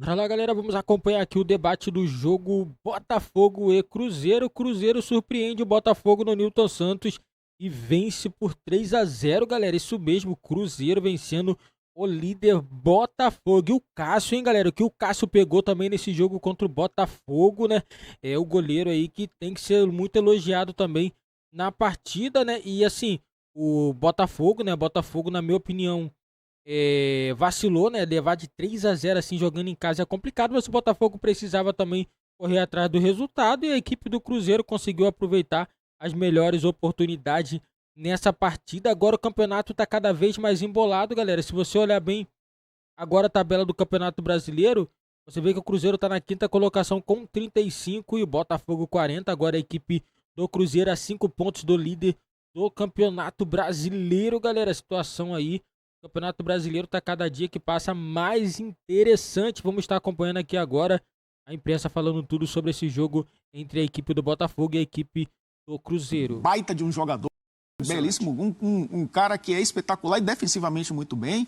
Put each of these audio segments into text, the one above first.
Bora lá, galera, vamos acompanhar aqui o debate do jogo Botafogo e Cruzeiro. Cruzeiro surpreende o Botafogo no Newton Santos e vence por 3-0, galera. Isso mesmo, Cruzeiro vencendo o líder Botafogo. E o Cássio, hein, galera? O que o Cássio pegou também nesse jogo contra o Botafogo, né? É o goleiro aí que tem que ser muito elogiado também na partida, né? E assim, o Botafogo, né? Botafogo, na minha opinião, vacilou, né? Levar de 3-0 assim jogando em casa é complicado, mas o Botafogo precisava também correr atrás do resultado e a equipe do Cruzeiro conseguiu aproveitar as melhores oportunidades nessa partida. Agora o campeonato tá cada vez mais embolado, galera. Se você olhar bem agora a tabela do Campeonato Brasileiro, você vê que o Cruzeiro tá na quinta colocação com 35 e o Botafogo 40. Agora a equipe do Cruzeiro a 5 pontos do líder do Campeonato Brasileiro, galera. A situação aí, o Campeonato Brasileiro tá cada dia que passa mais interessante. Vamos estar acompanhando aqui agora a imprensa falando tudo sobre esse jogo entre a equipe do Botafogo e a equipe do Cruzeiro. Baita de um jogador, belíssimo, um cara que é espetacular e defensivamente muito bem.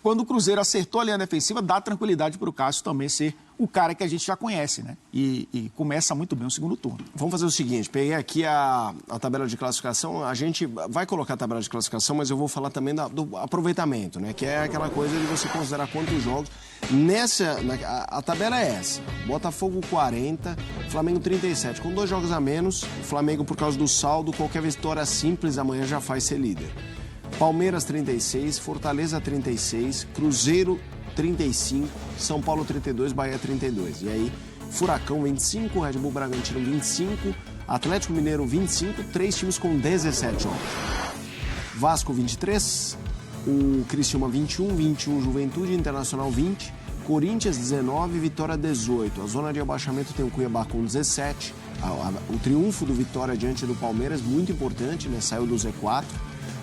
Quando o Cruzeiro acertou a linha defensiva, dá tranquilidade para o Cássio também ser o cara que a gente já conhece, né? E começa muito bem o segundo turno. Vamos fazer o seguinte, peguei aqui a tabela de classificação, a gente vai colocar a tabela de classificação, mas eu vou falar também do aproveitamento, né? Que é aquela coisa de você considerar quantos jogos. A tabela é essa, Botafogo 40, Flamengo 37, com 2 jogos a menos, Flamengo por causa do saldo, qualquer vitória simples amanhã já faz ser líder. Palmeiras 36, Fortaleza 36, Cruzeiro 35, São Paulo 32, Bahia 32. E aí, Furacão 25, Red Bull Bragantino 25, Atlético Mineiro 25, 3 times com 17 jogos. Vasco 23, o Criciúma 21, Juventude Internacional 20, Corinthians 19, Vitória 18. A zona de abaixamento tem o Cuiabá com 17. O triunfo do Vitória diante do Palmeiras, muito importante, né? Saiu do Z4.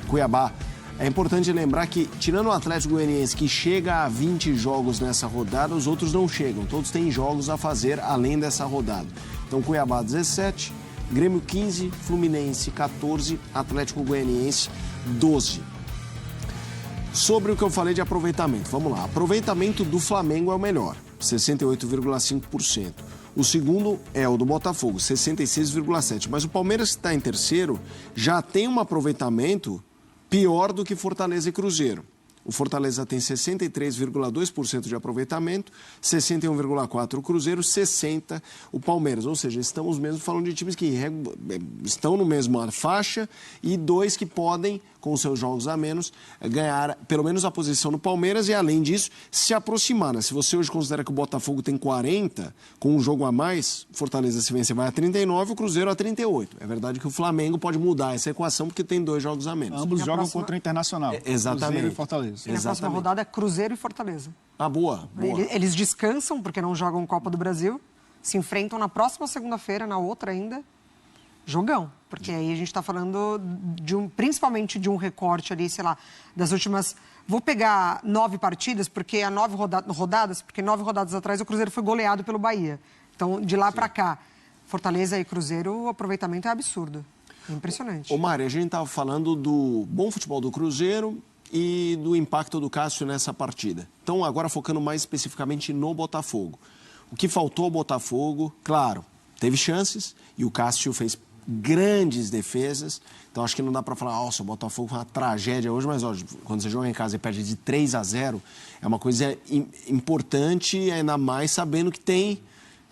Cuiabá, é importante lembrar que, tirando o Atlético Goianiense, que chega a 20 jogos nessa rodada, os outros não chegam. Todos têm jogos a fazer além dessa rodada. Então, Cuiabá 17, Grêmio 15, Fluminense 14, Atlético Goianiense 12. Sobre o que eu falei de aproveitamento, vamos lá. Aproveitamento do Flamengo é o melhor, 68,5%. O segundo é o do Botafogo, 66,7%. Mas o Palmeiras, que está em terceiro, já tem um aproveitamento pior do que Fortaleza e Cruzeiro. O Fortaleza tem 63,2% de aproveitamento, 61,4% o Cruzeiro, 60% o Palmeiras. Ou seja, estamos mesmo falando de times que estão no mesma faixa e 2 que podem, com seus jogos a menos, ganhar pelo menos a posição no Palmeiras e, além disso, se aproximar. Né? Se você hoje considera que o Botafogo tem 40, com um jogo a mais, Fortaleza, se vencer, vai a 39, o Cruzeiro a 38. É verdade que o Flamengo pode mudar essa equação porque tem 2 jogos a menos. Ambos jogam contra o Internacional. Exatamente. Cruzeiro e Fortaleza. E na próxima rodada é Cruzeiro e Fortaleza. Ah, boa. Eles descansam, porque não jogam Copa do Brasil, se enfrentam na próxima segunda-feira, na outra ainda, jogão. Porque aí a gente está falando principalmente de um recorte ali, sei lá, das últimas... Vou pegar 9 partidas, porque há 9 rodadas, porque 9 rodadas atrás o Cruzeiro foi goleado pelo Bahia. Então, de lá para cá, Fortaleza e Cruzeiro, o aproveitamento é absurdo. É impressionante. Ô Mari, a gente estava falando do bom futebol do Cruzeiro e do impacto do Cássio nessa partida. Então, agora focando mais especificamente no Botafogo. O que faltou ao Botafogo, claro, teve chances e o Cássio fez grandes defesas. Então, acho que não dá para falar, nossa, o Botafogo foi uma tragédia hoje, mas ó, quando você joga em casa e perde de 3-0, é uma coisa importante, ainda mais sabendo que tem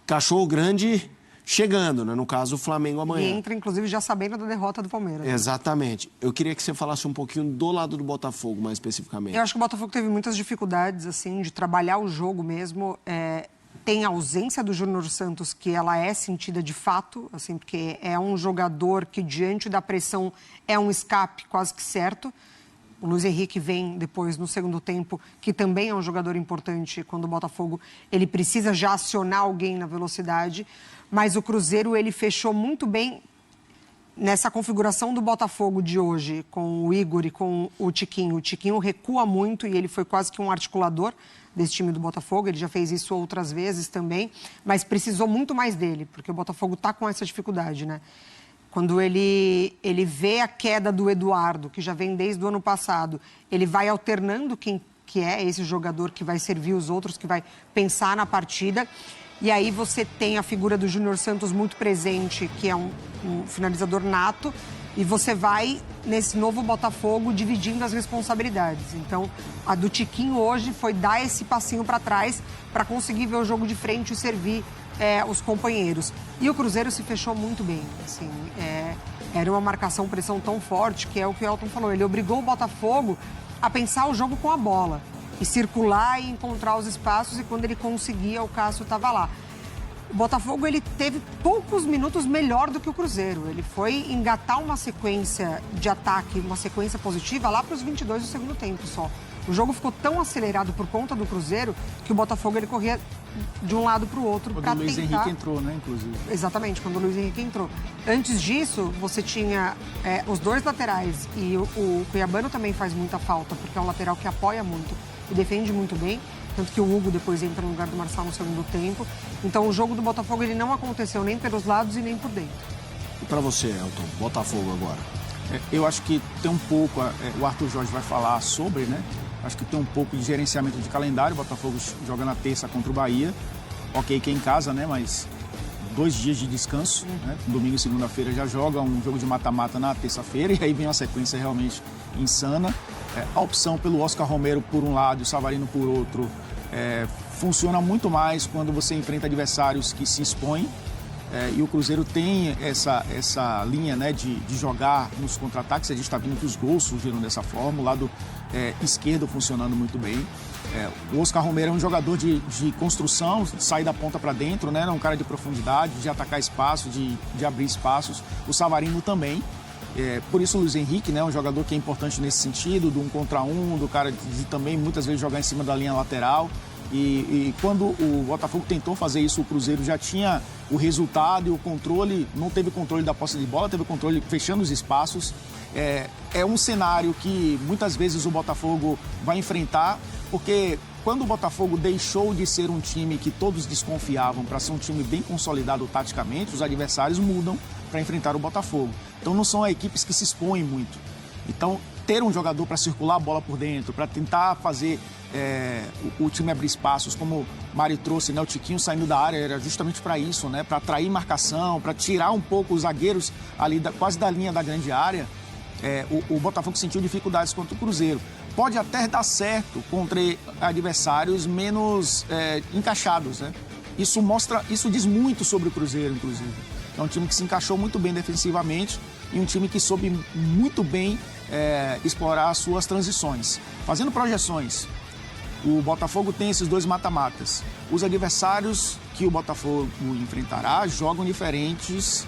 cachorro grande chegando, né? No caso, o Flamengo amanhã. E entra, inclusive, já sabendo da derrota do Palmeiras. Né? Exatamente. Eu queria que você falasse um pouquinho do lado do Botafogo, mais especificamente. Eu acho que o Botafogo teve muitas dificuldades, assim, de trabalhar o jogo mesmo. Tem a ausência do Júnior Santos, que ela é sentida de fato, assim, porque é um jogador que, diante da pressão, é um escape quase que certo. O Luiz Henrique vem depois, no segundo tempo, que também é um jogador importante quando o Botafogo ele precisa já acionar alguém na velocidade. Mas o Cruzeiro ele fechou muito bem nessa configuração do Botafogo de hoje, com o Igor e com o Tiquinho. O Tiquinho recua muito e ele foi quase que um articulador desse time do Botafogo. Ele já fez isso outras vezes também, mas precisou muito mais dele, porque o Botafogo está com essa dificuldade, né? Quando ele vê a queda do Eduardo, que já vem desde o ano passado, ele vai alternando quem que é esse jogador que vai servir os outros, que vai pensar na partida. E aí você tem a figura do Júnior Santos muito presente, que é um finalizador nato, e você vai, nesse novo Botafogo, dividindo as responsabilidades. Então, a do Tiquinho hoje foi dar esse passinho para trás para conseguir ver o jogo de frente e servir os companheiros. E o Cruzeiro se fechou muito bem. Assim, era uma marcação, pressão tão forte, que é o que o Elton falou. Ele obrigou o Botafogo a pensar o jogo com a bola. E circular e encontrar os espaços, e quando ele conseguia, o Cássio estava lá. O Botafogo, ele teve poucos minutos melhor do que o Cruzeiro. Ele foi engatar uma sequência de ataque, uma sequência positiva, lá para os 22 do segundo tempo só. O jogo ficou tão acelerado por conta do Cruzeiro que o Botafogo ele corria de um lado para o outro para tentar... Quando o Luiz Henrique entrou, né, inclusive. Exatamente, quando o Luiz Henrique entrou. Antes disso, você tinha os dois laterais, e o Cuiabano também faz muita falta, porque é um lateral que apoia muito e defende muito bem, tanto que o Hugo depois entra no lugar do Marçal no segundo tempo. Então o jogo do Botafogo ele não aconteceu nem pelos lados e nem por dentro. E para você, Elton, Botafogo agora? Eu acho que tem um pouco, o Arthur Jorge vai falar sobre, né? Acho que tem um pouco de gerenciamento de calendário. O Botafogo joga na terça contra o Bahia. Ok, que é em casa, né? Mas 2 dias de descanso, né? Domingo e segunda-feira já joga um jogo de mata-mata na terça-feira. E aí vem uma sequência realmente insana. A opção pelo Oscar Romero por um lado e o Savarino por outro funciona muito mais quando você enfrenta adversários que se expõem. E o Cruzeiro tem essa linha, né, de jogar nos contra-ataques. A gente está vendo que os gols surgiram dessa forma. O lado esquerdo funcionando muito bem. O Oscar Romero é um jogador de construção, sai da ponta para dentro, né? É um cara de profundidade, de atacar espaço, de abrir espaços. O Savarino também. Por isso o Luiz Henrique, né, um jogador que é importante nesse sentido, do 1 contra 1, do cara de também muitas vezes jogar em cima da linha lateral. E quando o Botafogo tentou fazer isso, o Cruzeiro já tinha o resultado e o controle, não teve controle da posse de bola, teve controle fechando os espaços. É um cenário que muitas vezes o Botafogo vai enfrentar, porque quando o Botafogo deixou de ser um time que todos desconfiavam para ser um time bem consolidado taticamente, os adversários mudam para enfrentar o Botafogo. Então não são equipes que se expõem muito. Então ter um jogador para circular a bola por dentro, para tentar fazer o time abrir espaços, como o Mário trouxe, né, o Tiquinho saindo da área, era justamente para isso, né, para atrair marcação, para tirar um pouco os zagueiros ali quase da linha da grande área. O Botafogo sentiu dificuldades contra o Cruzeiro. Pode até dar certo contra adversários menos encaixados, né? Isso diz muito sobre o Cruzeiro, inclusive. É um time que se encaixou muito bem defensivamente e um time que soube muito bem explorar as suas transições. Fazendo projeções, o Botafogo tem esses 2 mata-matas. Os adversários que o Botafogo enfrentará jogam diferentes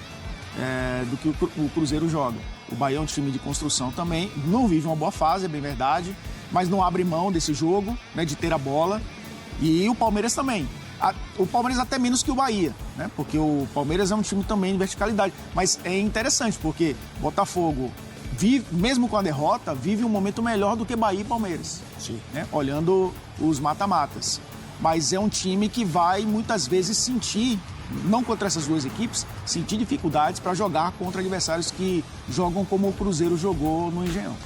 do que o Cruzeiro joga. O Bahia é um time de construção também, não vive uma boa fase, é bem verdade, mas não abre mão desse jogo, né, de ter a bola. E o Palmeiras também. O Palmeiras até menos que o Bahia, né? Porque o Palmeiras é um time também de verticalidade. Mas é interessante, porque o Botafogo, mesmo com a derrota, vive um momento melhor do que Bahia e Palmeiras. Sim. Né? Olhando os mata-matas. Mas é um time que vai muitas vezes sentir, não contra essas 2 equipes, sentir dificuldades para jogar contra adversários que jogam como o Cruzeiro jogou no Engenhão.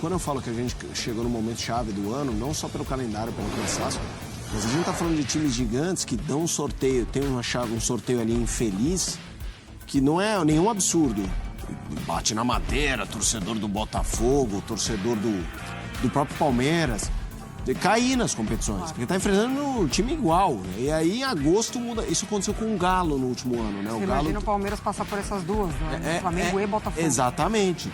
Quando eu falo que a gente chegou no momento chave do ano, não só pelo calendário, pelo cansaço, mas a gente está falando de times gigantes que dão um sorteio, tem um sorteio ali infeliz, que não é nenhum absurdo. Bate na madeira, torcedor do Botafogo, torcedor do próprio Palmeiras, de cair nas competições, porque está enfrentando um time igual. Né? E aí em agosto muda. Isso aconteceu com o Galo no último ano, né? Você imagina o Palmeiras passar por essas duas, né? Flamengo e Botafogo. Exatamente.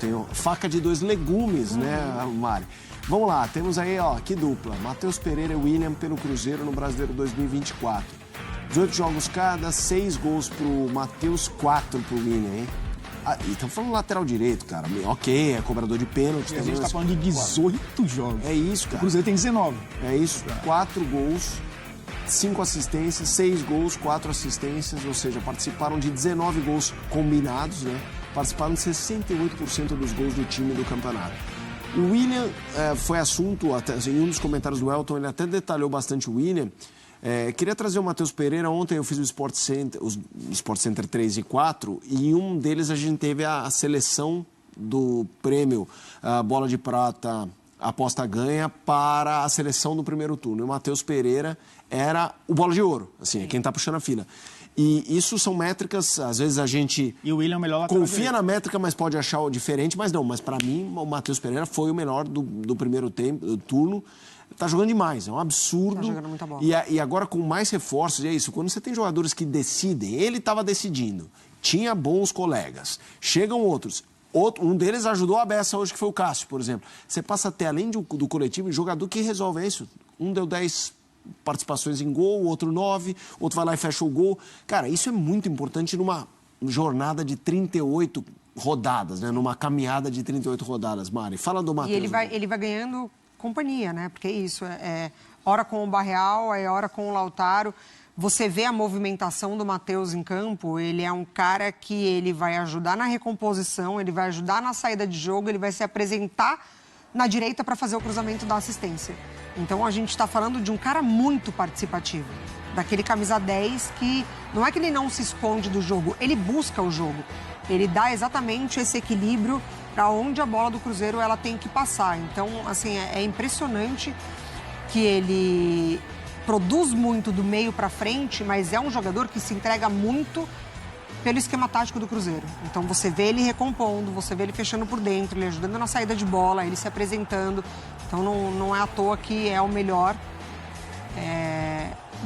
Tem faca de 2 legumes, né, Mari? Vamos lá, temos aí, ó, que dupla. Matheus Pereira e William pelo Cruzeiro no Brasileiro 2024. 18 jogos cada, 6 gols pro Matheus, 4 pro William, hein? E estamos falando lateral direito, cara. Ok, é cobrador de pênalti. A gente está falando de 18 jogos. É isso, cara. O Cruzeiro tem 19. É isso, 4 gols, 5 assistências, 6 gols, 4 assistências, ou seja, participaram de 19 gols combinados, né? Participaram de 68% dos gols do time do campeonato. O William foi assunto, até, em um dos comentários do Elton, ele até detalhou bastante o William. Queria trazer o Matheus Pereira. Ontem eu fiz o Sport Center 3 e 4, e em um deles a gente teve a seleção do prêmio Bola de Prata aposta ganha para a seleção do primeiro turno. E o Matheus Pereira era o Bola de Ouro, assim, é quem está puxando a fila. E isso são métricas, às vezes a gente E o William é o melhor lateral confia direito. na métrica, mas pode achar o diferente, mas não. Mas para mim, o Matheus Pereira foi o melhor do primeiro turno. Tá jogando demais, é um absurdo. Tá jogando muita bola. E agora com mais reforços, e é isso, quando você tem jogadores que decidem, ele estava decidindo, tinha bons colegas, chegam outros. Um deles ajudou a beça hoje, que foi o Cássio, por exemplo. Você passa até, além do coletivo, jogador que resolve isso. Um deu 10 participações em gol, o outro 9, outro vai lá e fecha o gol. Cara, isso é muito importante numa jornada de 38 rodadas, né? Numa caminhada de 38 rodadas, Mari. Fala do Matheus. E ele vai ganhando companhia, né? Porque é isso, hora com o Barreal, hora com o Lautaro. Você vê a movimentação do Matheus em campo, ele é um cara que ele vai ajudar na recomposição, ele vai ajudar na saída de jogo, ele vai se apresentar na direita para fazer o cruzamento da assistência. Então a gente está falando de um cara muito participativo, daquele camisa 10 que não é que ele não se esconde do jogo, ele busca o jogo. Ele dá exatamente esse equilíbrio para onde a bola do Cruzeiro ela tem que passar. Então, assim, é impressionante que ele produz muito do meio para frente, mas é um jogador que se entrega muito pelo esquema tático do Cruzeiro. Então você vê ele recompondo, você vê ele fechando por dentro, ele ajudando na saída de bola, ele se apresentando. Então não é à toa que é o melhor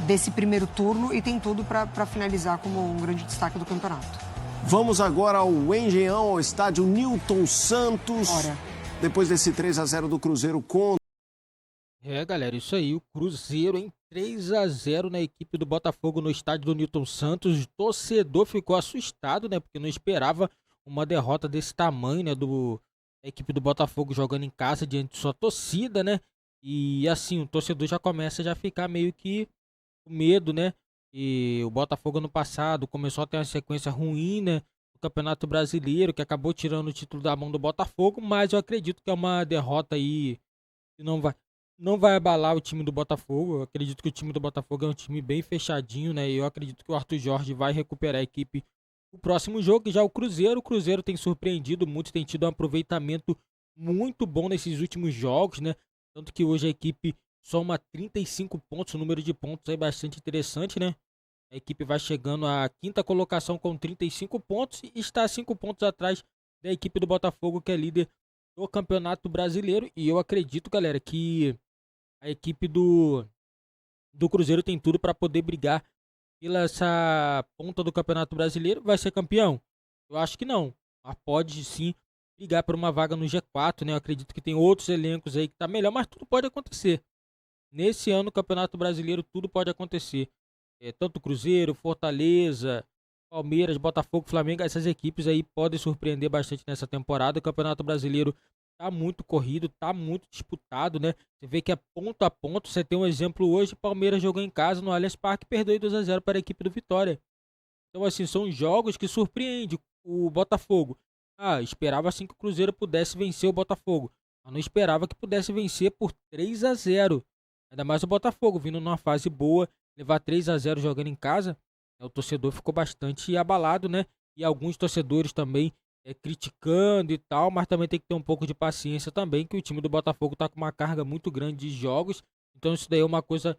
desse primeiro turno e tem tudo para finalizar como um grande destaque do campeonato. Vamos agora ao Engenhão, ao estádio Newton Santos. Ora. Depois desse 3-0 do Cruzeiro contra... Galera, isso aí, o Cruzeiro em 3-0 na equipe do Botafogo no estádio do Newton Santos. O torcedor ficou assustado, né, porque não esperava uma derrota desse tamanho, né, da equipe do Botafogo jogando em casa diante de sua torcida, né, e assim, o torcedor já começa a ficar meio que com medo, né, e o Botafogo ano passado começou a ter uma sequência ruim, né, no Campeonato Brasileiro, que acabou tirando o título da mão do Botafogo, mas eu acredito que é uma derrota aí que não vai abalar o time do Botafogo. Eu acredito que o time do Botafogo é um time bem fechadinho, né? E eu acredito que o Arthur Jorge vai recuperar a equipe no próximo jogo. E já o Cruzeiro tem surpreendido muito, tem tido um aproveitamento muito bom nesses últimos jogos, né? Tanto que hoje a equipe soma 35 pontos, o número de pontos é bastante interessante, né? A equipe vai chegando à quinta colocação com 35 pontos e está 5 pontos atrás da equipe do Botafogo, que é líder do Campeonato Brasileiro. E eu acredito, galera, que a equipe do Cruzeiro tem tudo para poder brigar pela essa ponta do Campeonato Brasileiro. Vai ser campeão? Eu acho que não. Mas pode sim brigar por uma vaga no G4, né? Eu acredito que tem outros elencos aí que tá melhor, mas tudo pode acontecer. Nesse ano, no Campeonato Brasileiro, tudo pode acontecer. Tanto Cruzeiro, Fortaleza, Palmeiras, Botafogo, Flamengo, essas equipes aí podem surpreender bastante nessa temporada. O Campeonato Brasileiro tá muito corrido, tá muito disputado, né? Você vê que é ponto a ponto. Você tem um exemplo hoje, Palmeiras jogou em casa no Allianz Parque e perdeu 2-0 para a equipe do Vitória. Então, assim, são jogos que surpreendem o Botafogo. Esperava assim que o Cruzeiro pudesse vencer o Botafogo. Mas não esperava que pudesse vencer por 3-0. Ainda mais o Botafogo, vindo numa fase boa, levar 3-0 jogando em casa. O torcedor ficou bastante abalado, né? E alguns torcedores também criticando e tal, mas também tem que ter um pouco de paciência também, que o time do Botafogo tá com uma carga muito grande de jogos, então isso daí é uma coisa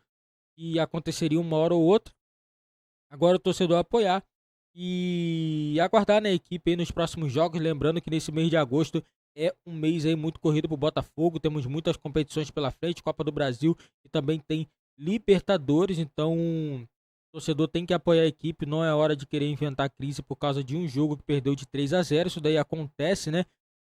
que aconteceria uma hora ou outra. Agora o torcedor apoiar e aguardar na equipe aí nos próximos jogos, lembrando que nesse mês de agosto é um mês aí muito corrido pro Botafogo, temos muitas competições pela frente, Copa do Brasil e também tem Libertadores, então o torcedor tem que apoiar a equipe, não é hora de querer inventar crise por causa de um jogo que perdeu de 3-0, isso daí acontece, né?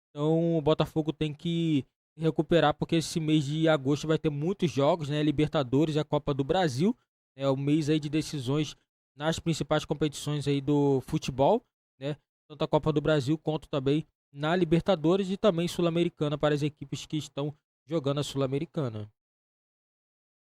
Então o Botafogo tem que recuperar, porque esse mês de agosto vai ter muitos jogos, né? Libertadores e a Copa do Brasil, é o mês aí de decisões nas principais competições aí do futebol, né? Tanto a Copa do Brasil quanto também na Libertadores e também Sul-Americana para as equipes que estão jogando a Sul-Americana.